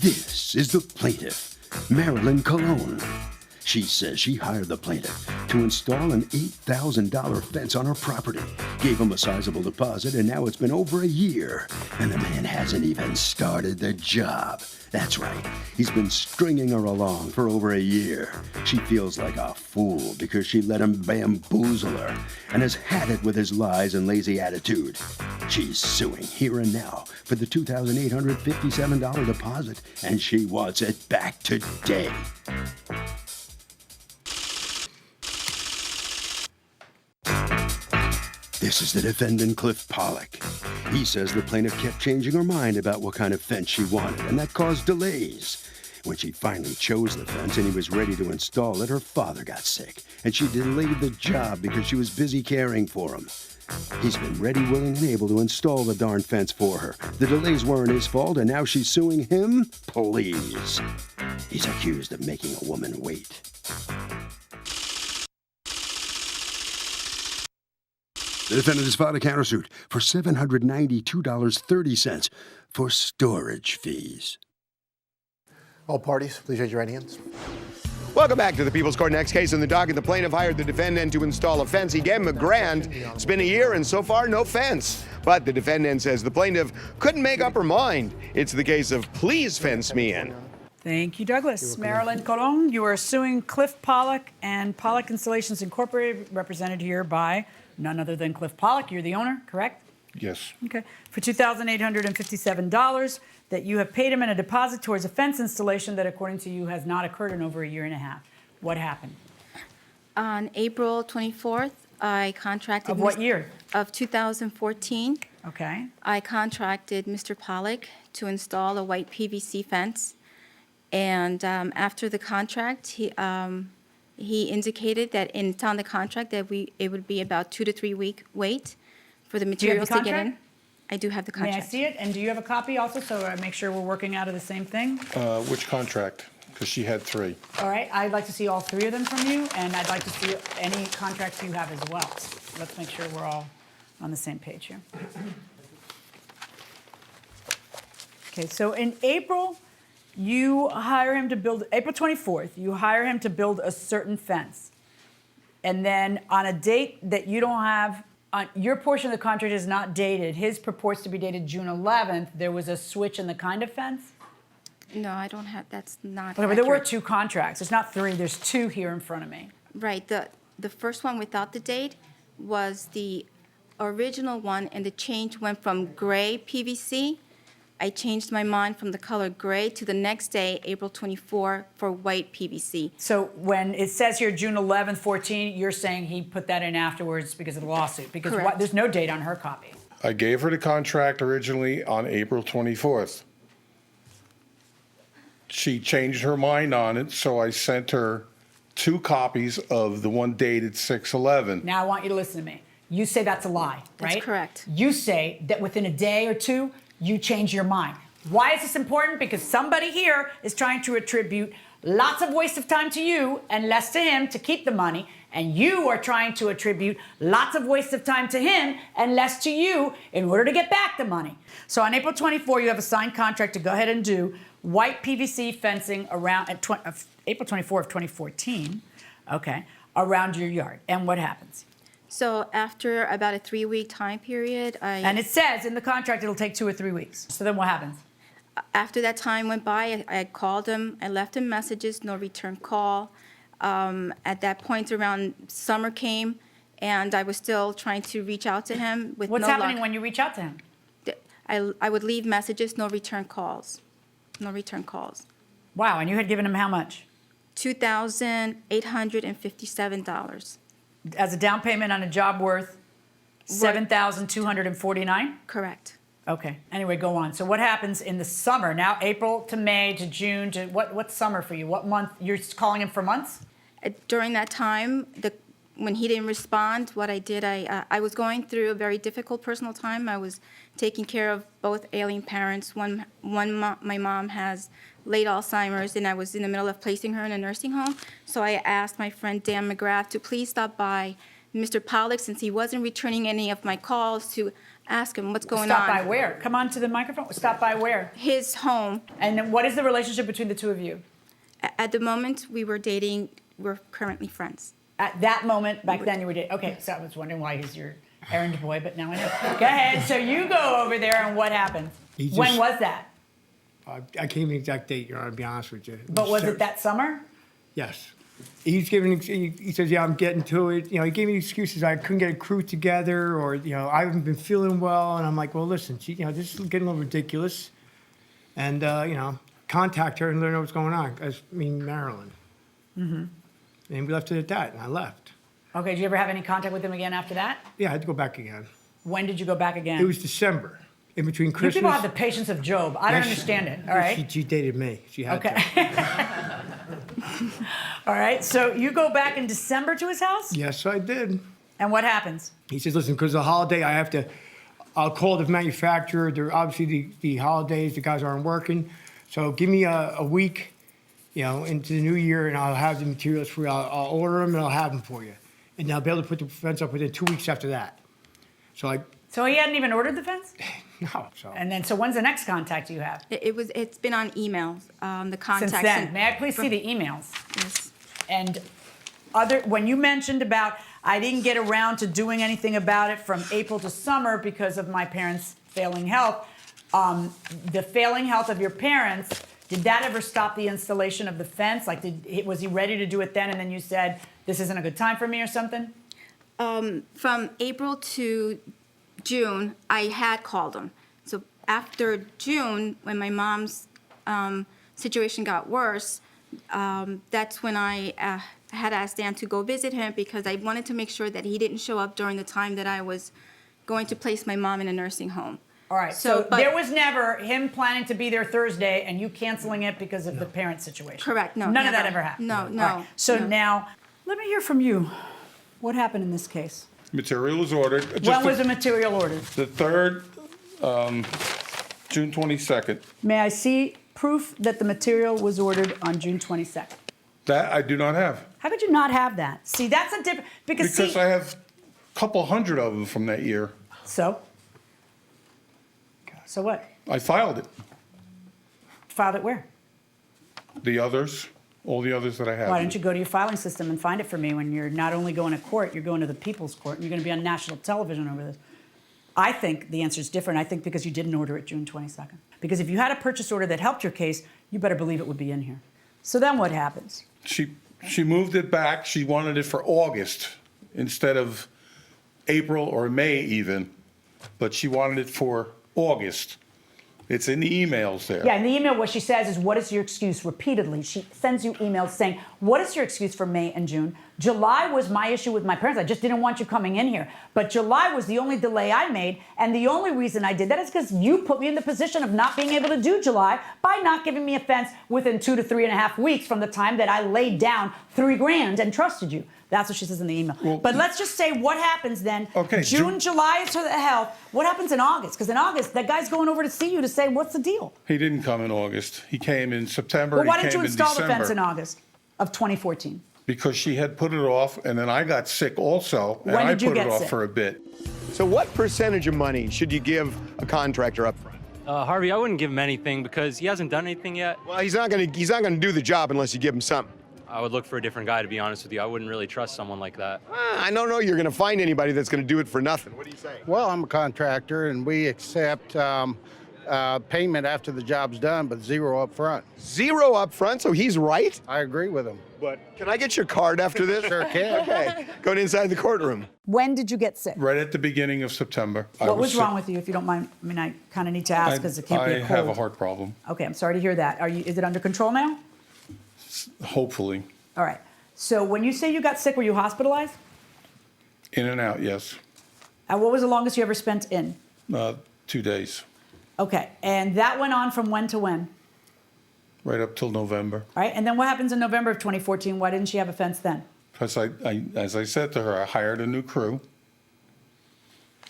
This is the plaintiff, Marilyn Colon. She says she hired the plaintiff to install an $8,000 fence on her property, gave him a sizable deposit, and now it's been over a year, and the man hasn't even started the job. That's right, he's been stringing her along for over a year. She feels like a fool because she let him bamboozle her and has had it with his lies and lazy attitude. She's suing here and now for the $2,857 deposit, and she wants it back today. This is the defendant, Cliff Pollock. He says the plaintiff kept changing her mind about what kind of fence she wanted, and that caused delays. When she finally chose the fence and he was ready to install it, her father got sick, and she delayed the job because she was busy caring for him. He's been ready, willing, and able to install the darn fence for her. The delays weren't his fault, and now she's suing him? Please. He's accused of making a woman wait. The defendant has filed a countersuit for $792.30 for storage fees. All parties, please raise your right hands. Welcome back to the People's Court. Next case in the docket. The plaintiff hired the defendant to install a fence. He gave him a grand. It's been a year, and so far, no fence. But the defendant says the plaintiff couldn't make up her mind. It's the case of please fence me in. Thank you, Douglas. Marilyn Colon, you are suing Cliff Pollock and Pollock Installations Incorporated, represented here by none other than Cliff Pollock. You're the owner, correct? Yes. Okay. For $2,857 that you have paid him in a deposit towards a fence installation that, according to you, has not occurred in over a year and a half. What happened? On April 24th, I contracted... Of what year? Of 2014. Okay. I contracted Mr. Pollock to install a white PVC fence. And after the contract, he indicated that it's on the contract that it would be about 2 to 3 week wait for the materials to get in. I do have the contract. May I see it? And do you have a copy also, so I make sure we're working out of the same thing? Which contract? Because she had 3. All right. I'd like to see all 3 of them from you, and I'd like to see any contracts you have as well. Let's make sure we're all on the same page here. Okay. So in April, you hire him to build, April 24th, you hire him to build a certain fence. And then on a date that you don't have, your portion of the contract is not dated. His purports to be dated June 11th. There was a switch in the kind of fence? No, I don't have, that's not Okay, but there were accurate. 2 contracts. It's not 3, there's 2 here in front of me. Right. The first one without the date was the original one, and the change went from gray PVC. I changed my mind from the color gray to the next day, April 24, for white PVC. So when it says here June 11, 14, you're saying he put that in afterwards because of the lawsuit? Because Correct. there's no date on her copy. I gave her the contract originally on April 24th. She changed her mind on it, so I sent her 2 copies of the one dated 6/11. Now I want you to listen to me. You say that's a lie, right? That's correct. You say that within a day or 2, you change your mind. Why is this important? Because somebody here is trying to attribute lots of waste of time to you and less to him to keep the money, and you are trying to attribute lots of waste of time to him and less to you in order to get back the money. So on April 24, you have a signed contract to go ahead and do white PVC fencing around April 24 of 2014, okay, around your yard. And what happens? So after about a 3-week time period, And it says in the contract it'll take 2 or 3 weeks. So then what happens? after that time went by, I called him, I left him messages, no return call. At that point, around summer came, and I was still trying to reach out to him with no luck. What's happening when you reach out to him? I would leave messages, no return calls. No return calls. Wow, and you had given him how much? $2,857. As a down payment on a job worth $7,249? Correct. Okay. Anyway, go on. So what happens in the summer? Now April to May to June to what's summer for you? What month? You're calling him for months? During that time, when he didn't respond, what I did, I was going through a very difficult personal time. I was taking care of both ailing parents. My mom has late Alzheimer's, and I was in the middle of placing her in a nursing home. So I asked my friend Dan McGrath to please stop by Mr. Pollock, since he wasn't returning any of my calls, to ask him what's going Stop on. by where? Come on to the microphone. Stop by where? His home. And then what is the relationship between the two of you? At the moment we were dating, we're currently friends. At that moment, back then you were dating. Okay, so I was wondering why he's your errand boy, but now I know. Go ahead. So you go over there, and what happened? When was that? I can't give an exact date, Your Honor, to be honest with you. But was it that summer? Yes. He says, yeah, I'm getting to it. You know, he gave me excuses. I couldn't get a crew together, or, you know, I haven't been feeling well. And I'm like, well, listen, you know, this is getting a little ridiculous. And, you know, contact her and let her know what's going on. Marilyn. Mm-hmm. And we left it at that, and I left. Okay, did you ever have any contact with him again after that? Yeah, I had to go back again. When did you go back again? It was December, in between You Christmas. people have the patience of Job. I don't understand it, all right? She dated me. She had Okay. to. All right, so you go back in December to his house? Yes, I did. And what happens? He says, listen, because of the holiday, I'll call the manufacturer. They're obviously the holidays, the guys aren't working. So give me a week, you know, into the new year, and I'll have the materials for you. I'll order them and I'll have them for you. And I'll be able to put the fence up within 2 weeks after that. So he hadn't even ordered the fence? No. So And then, so when's the next contact you have? It's been on emails, the contact. Since then. May I please see the emails? Yes. And when you mentioned about, I didn't get around to doing anything about it from April to summer because of my parents' failing health, the failing health of your parents, did that ever stop the installation of the fence? Like, was he ready to do it then, and then you said, this isn't a good time for me or something? From April to June, I had called him. So after June, when my mom's situation got worse, that's when I had asked Dan to go visit him because I wanted to make sure that he didn't show up during the time that I was going to place my mom in a nursing home. All right, so there was never him planning to be there Thursday and you canceling it because of the parent situation? Correct, no. None of that never. ever happened? No, All no. right, so no. now, let me hear from you. What happened in this case? Material was ordered. When was the material ordered? The 3rd, June 22nd. May I see proof that the material was ordered on June 22nd? That I do not have. How could you not have that? See, that's a different, because I have a couple hundred of them from that year. So? So what? I filed it. Filed it where? The others, all the others that I have. Why don't you go to your filing system and find it for me when you're not only going to court, you're going to the people's court, and you're going to be on national television over this. I think the answer is different. I think because you didn't order it June 22nd. Because if you had a purchase order that helped your case, you better believe it would be in here. So then what happens? She moved it back. She wanted it for August instead of April or May even, but she wanted it for August. It's in the emails there. Yeah, in the email what she says is, what is your excuse? Repeatedly, she sends you emails saying, what is your excuse for May and June? July was my issue with my parents. I just didn't want you coming in here. But July was the only delay I made, and the only reason I did that is because you put me in the position of not being able to do July by not giving me a fence within 2 to 3.5 weeks from the time that I laid down $3,000 and trusted you. That's what she says in the email. Well, but let's just say what happens then. Okay, June, July is for the health. What happens in August? Because in August, that guy's going over to see you to say, what's the deal? He didn't come in August. He came in September. But why He didn't you came in install the fence December. in August of 2014? Because she had put it off, and then I got sick also, and When I did you put it get off sick? for a bit. So what percentage of money should you give a contractor up front? Harvey, I wouldn't give him anything because he hasn't done anything yet. Well, he's not gonna do the job unless you give him something. I would look for a different guy, to be honest with you. I wouldn't really trust someone like that. I don't know you're gonna find anybody that's gonna do it for nothing. What do you say? Well, I'm a contractor, and we accept payment after the job's done, but zero up front. Zero up front, so he's right? I agree with him. But can I get your card after this? Sure can. Okay, going inside the courtroom. When did you get sick? Right at the beginning of September. What was wrong with you, if you don't mind? I mean, I kind of need to ask because it can't be a cold. I have a heart problem, Okay, I'm sorry to hear that. Is it under control now? hopefully. All right. So when you say you got sick, were you hospitalized? In and out, yes. And what was the longest you ever spent in? 2 days, Okay, and that went on from when to when? right up till November. All right, and then what happens in November of 2014? Why didn't she have a fence then? Because as I said to her, I hired a new crew,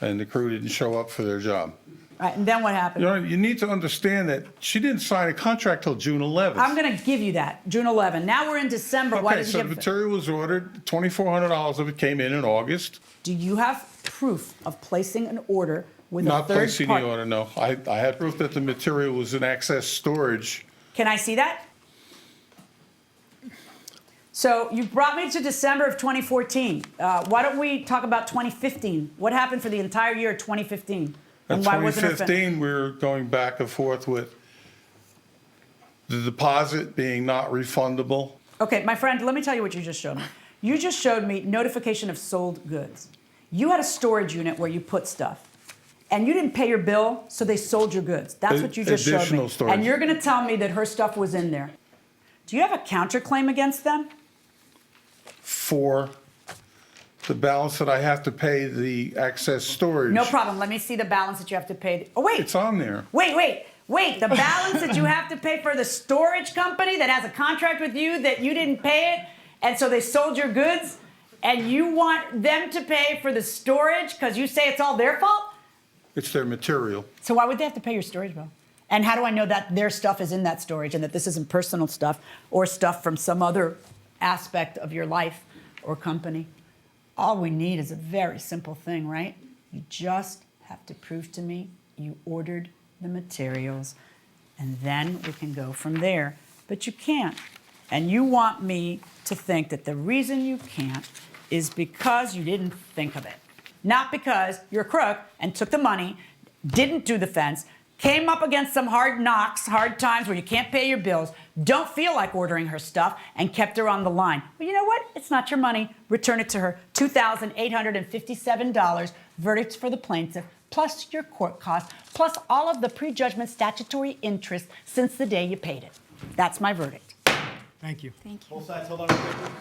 and the crew didn't show up for their job. All right, and then what happened? You know, you need to understand that she didn't sign a contract till June 11th. I'm going to give you that, June 11. Now we're in December. Why Okay, didn't so you the give material was ordered, $2,400 of it came in August. Do you have proof of placing an order with Not a third placing the party. order, no. I had proof that the material was in excess storage. Can I see that? So you brought me to December of 2014. Why don't we talk about 2015? What happened for the entire year of 2015? In And why wasn't it 2015, we were going back and forth with the deposit being not refundable. Okay, my friend, let me tell you what you just showed me. You just showed me notification of sold goods. You had a storage unit where you put stuff. And you didn't pay your bill, so they sold your goods. That's what you just showed me. Additional storage. And you're going to tell me that her stuff was in there. Do you have a counterclaim against them? For the balance that I have to pay the excess storage. No problem. Let me see the balance that you have to pay. Oh, wait. It's on there. Wait. The balance that you have to pay for the storage company that has a contract with you that you didn't pay it, and so they sold your goods, and you want them to pay for the storage because you say it's all their fault? It's their material. So why would they have to pay your storage bill? And how do I know that their stuff is in that storage and that this isn't personal stuff or stuff from some other aspect of your life or company? All we need is a very simple thing, right? You just have to prove to me you ordered the materials, and then we can go from there. But you can't. And you want me to think that the reason you can't is because you didn't think of it. Not because you're a crook and took the money, didn't do the fence, came up against some hard knocks, hard times where you can't pay your bills, don't feel like ordering her stuff, and kept her on the line. Well, you know what? It's not your money. Return it to her. $2,857. Verdicts for the plaintiff, plus your court costs, plus all of the prejudgment statutory interest since the day you paid it. That's my verdict. Thank you. Thank you. Both sides, hold on a second.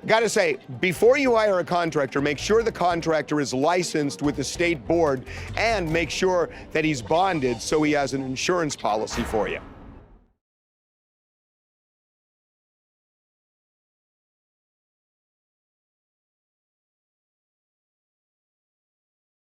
Gotta say, before you hire a contractor, make sure the contractor is licensed with the state board and make sure that he's bonded so he has an insurance policy for you.